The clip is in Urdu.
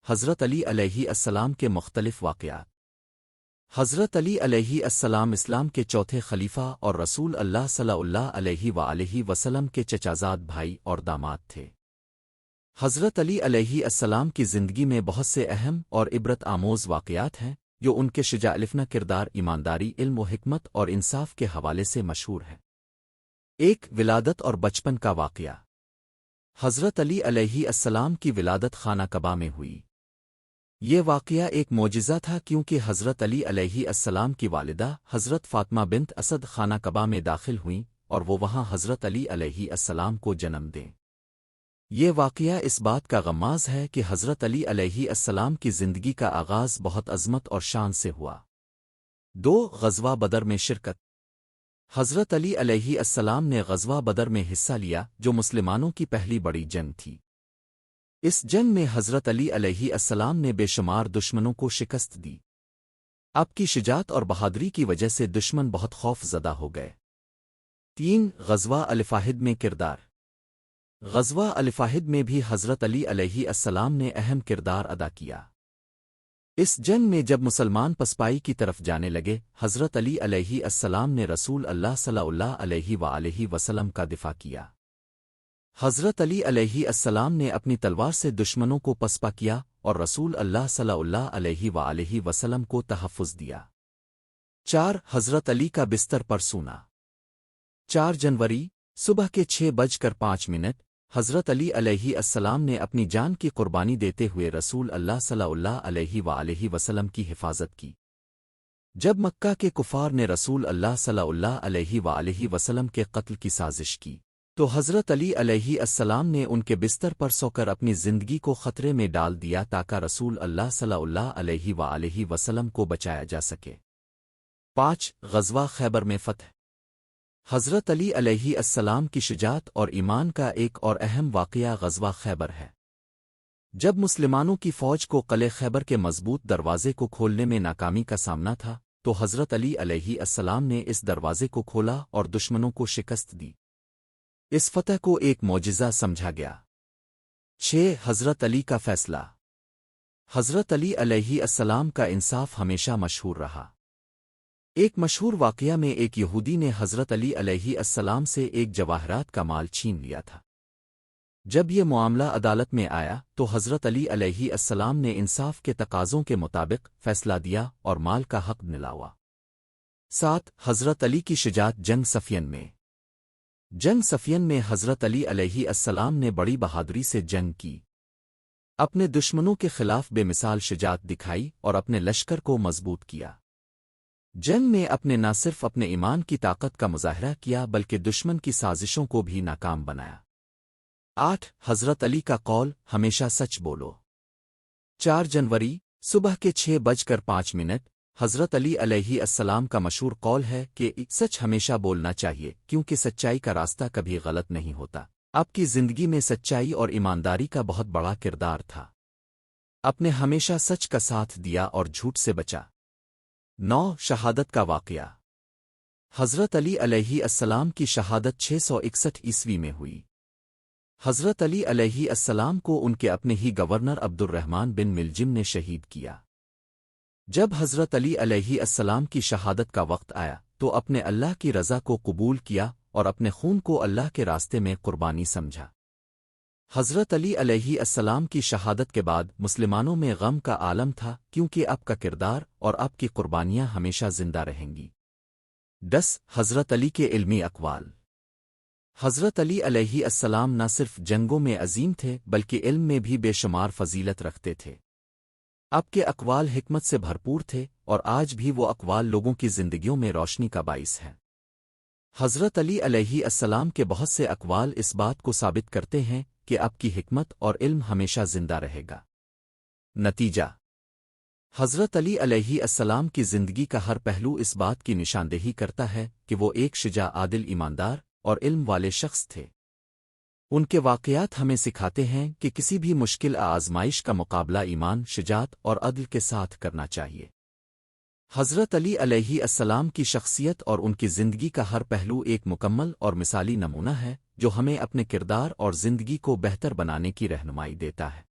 حضرت علی علیہ السلام کے مختلف واقعات۔ حضرت علی علیہ السلام اسلام کے چوتھے خلیفہ اور رسول اللہ صلی اللہ علیہ وآلہ وسلم کے چچازاد بھائی اور داماد تھے۔ حضرت علی علیہ السلام کی زندگی میں بہت سے اہم اور عبرت آموز واقعات ہیں جو ان کے شجاع الفنا کردار، ایمانداری، علم و حکمت اور انصاف کے حوالے سے مشہور ہیں۔ ایک ولادت اور بچپن کا واقعہ۔ حضرت علی علیہ السلام کی ولادت خانہ کعبہ میں ہوئی۔ یہ واقعہ ایک معجزہ تھا کیونکہ حضرت علی علیہ السلام کی والدہ حضرت فاطمہ بنت اسد خانہ کعبہ میں داخل ہوئیں اور وہ وہاں حضرت علی علیہ السلام کو جنم دیں۔ یہ واقعہ اس بات کا غماز ہے کہ حضرت علی علیہ السلام کی زندگی کا آغاز بہت عظمت اور شان سے ہوا۔ 2 غزوہ بدر میں شرکت۔ حضرت علی علیہ السلام نے غزوہ بدر میں حصہ لیا جو مسلمانوں کی پہلی بڑی جنگ تھی۔ اس جنگ میں حضرت علی علیہ السلام نے بے شمار دشمنوں کو شکست دی۔ آپ کی شجاعت اور بہادری کی وجہ سے دشمن بہت خوف زدہ ہو گئے۔ 3 غزوہ الفاہد میں کردار۔ غزوہ الفاہد میں بھی حضرت علی علیہ السلام نے اہم کردار ادا کیا۔ اس جنگ میں جب مسلمان پسپائی کی طرف جانے لگے، حضرت علی علیہ السلام نے رسول اللہ صلی اللہ علیہ وآلہ وسلم کا دفاع کیا۔ حضرت علی علیہ السلام نے اپنی تلوار سے دشمنوں کو پسپا کیا اور رسول اللہ صلی اللہ علیہ وآلہ وسلم کو تحفظ دیا۔ 4 حضرت علی کا بستر پر سونا۔ 4 جنوری صبح کے 6:05 حضرت علی علیہ السلام نے اپنی جان کی قربانی دیتے ہوئے رسول اللہ صلی اللہ علیہ وآلہ وسلم کی حفاظت کی۔ جب مکہ کے کفار نے رسول اللہ صلی اللہ علیہ وآلہ وسلم کے قتل کی سازش کی تو حضرت علی علیہ السلام نے ان کے بستر پر سو کر اپنی زندگی کو خطرے میں ڈال دیا تاکہ رسول اللہ صلی اللہ علیہ وآلہ وسلم کو بچایا جا سکے۔ 5 غزوہ خیبر میں فتح۔ حضرت علی علیہ السلام کی شجاعت اور ایمان کا ایک اور اہم واقعہ غزوہ خیبر ہے۔ جب مسلمانوں کی فوج کو قلعہ خیبر کے مضبوط دروازے کو کھولنے میں ناکامی کا سامنا تھا تو حضرت علی علیہ السلام نے اس دروازے کو کھولا اور دشمنوں کو شکست دی۔ اس فتح کو ایک معجزہ سمجھا گیا۔ 6 حضرت علی کا فیصلہ۔ حضرت علی علیہ السلام کا انصاف ہمیشہ مشہور رہا۔ ایک مشہور واقعہ میں ایک یہودی نے حضرت علی علیہ السلام سے ایک جواہرات کا مال چھین لیا تھا۔ جب یہ معاملہ عدالت میں آیا تو حضرت علی علیہ السلام نے انصاف کے تقاضوں کے مطابق فیصلہ دیا اور مال کا حق دلاوا۔ 7 حضرت علی کی شجاعت جنگ صفین میں۔ جنگ صفین میں حضرت علی علیہ السلام نے بڑی بہادری سے جنگ کی، اپنے دشمنوں کے خلاف بے مثال شجاعت دکھائی اور اپنے لشکر کو مضبوط کیا۔ جنگ میں اپنے نہ صرف اپنے ایمان کی طاقت کا مظاہرہ کیا بلکہ دشمن کی سازشوں کو بھی ناکام بنایا۔ 8 حضرت علی کا قول، ہمیشہ سچ بولو۔ 4 جنوری صبح کے 6:05 حضرت علی علیہ السلام کا مشہور قول ہے کہ سچ ہمیشہ بولنا چاہیے کیونکہ سچائی کا راستہ کبھی غلط نہیں ہوتا۔ آپ کی زندگی میں سچائی اور ایمانداری کا بہت بڑا کردار تھا۔ آپ نے ہمیشہ سچ کا ساتھ دیا اور جھوٹ سے بچا۔ 9 شہادت کا واقعہ۔ حضرت علی علیہ السلام کی شہادت 661 عیسوی میں ہوئی۔ حضرت علی علیہ السلام کو ان کے اپنے ہی گورنر عبد الرحمن بن ملجم نے شہید کیا۔ جب حضرت علی علیہ السلام کی شہادت کا وقت آیا تو اپنے اللہ کی رضا کو قبول کیا اور اپنے خون کو اللہ کے راستے میں قربانی سمجھا۔ حضرت علی علیہ السلام کی شہادت کے بعد مسلمانوں میں غم کا عالم تھا کیونکہ آپ کا کردار اور آپ کی قربانیاں ہمیشہ زندہ رہیں گی۔ 10 حضرت علی کے علمی اقوال۔ حضرت علی علیہ السلام نہ صرف جنگوں میں عظیم تھے بلکہ علم میں بھی بے شمار فضیلت رکھتے تھے۔ آپ کے اقوال حکمت سے بھرپور تھے اور آج بھی وہ اقوال لوگوں کی زندگیوں میں روشنی کا باعث ہیں۔ حضرت علی علیہ السلام کے بہت سے اقوال اس بات کو ثابت کرتے ہیں کہ آپ کی حکمت اور علم ہمیشہ زندہ رہے گا۔ نتیجہ، حضرت علی علیہ السلام کی زندگی کا ہر پہلو اس بات کی نشاندہی کرتا ہے کہ وہ ایک شجاع، عادل، ایماندار اور علم والے شخص تھے۔ ان کے واقعات ہمیں سکھاتے ہیں کہ کسی بھی مشکل آزمائش کا مقابلہ ایمان، شجاعت اور عدل کے ساتھ کرنا چاہیے۔ حضرت علی علیہ السلام کی شخصیت اور ان کی زندگی کا ہر پہلو ایک مکمل اور مثالی نمونہ ہے جو ہمیں اپنے کردار اور زندگی کو بہتر بنانے کی رہنمائی دیتا ہے۔